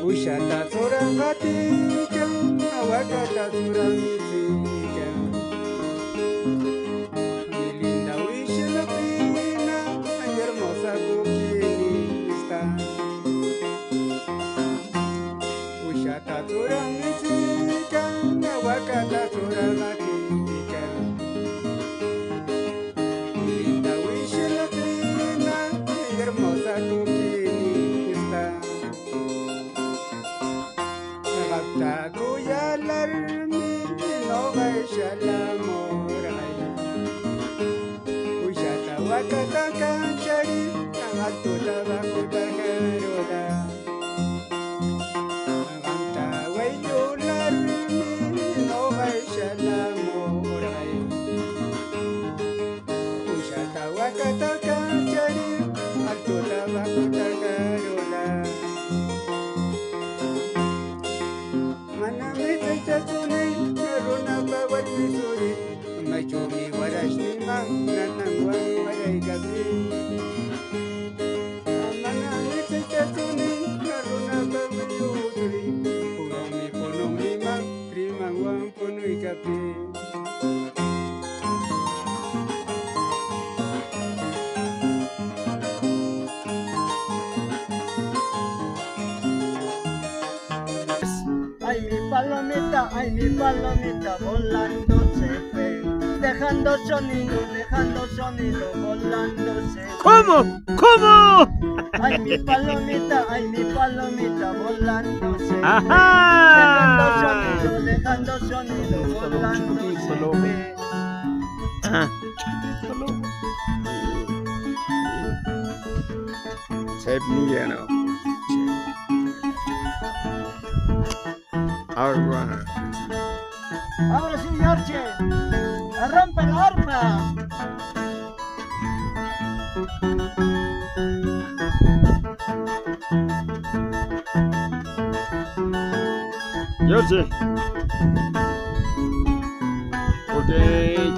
Ushata surang hatikan, awakata surang isikan. Milinda wishla pina, hermosa kukini está. Ushata surang isikan, awakata surang hatikan. Milinda wishla pina, hermosa kukini está. Rabta yalarmi no vaishala morai. Ushata wakata kanchari amatu tabakuta karola. Rabta yalarmi no vaishala morai. Ushata wakata kanchari amatu tabakuta karola. Tatuni, Runa Bawat Missouri, Majumi Warashni Mang, Nanangwang Maragabi. Manami Tatuni, Runa Bawat Missouri, Pungomi Punumi Mang, Primangwang Punui Gabi. Ay mi palomita volando se fue, dejando sonido, volando se fue. ¿Cómo? ¿Cómo? Ay mi palomita volando se fue, Ajá. dejando sonido, volando se fue. Save me, you know. Alright. Ahora sí, George, rompe la arpa. George. Okay.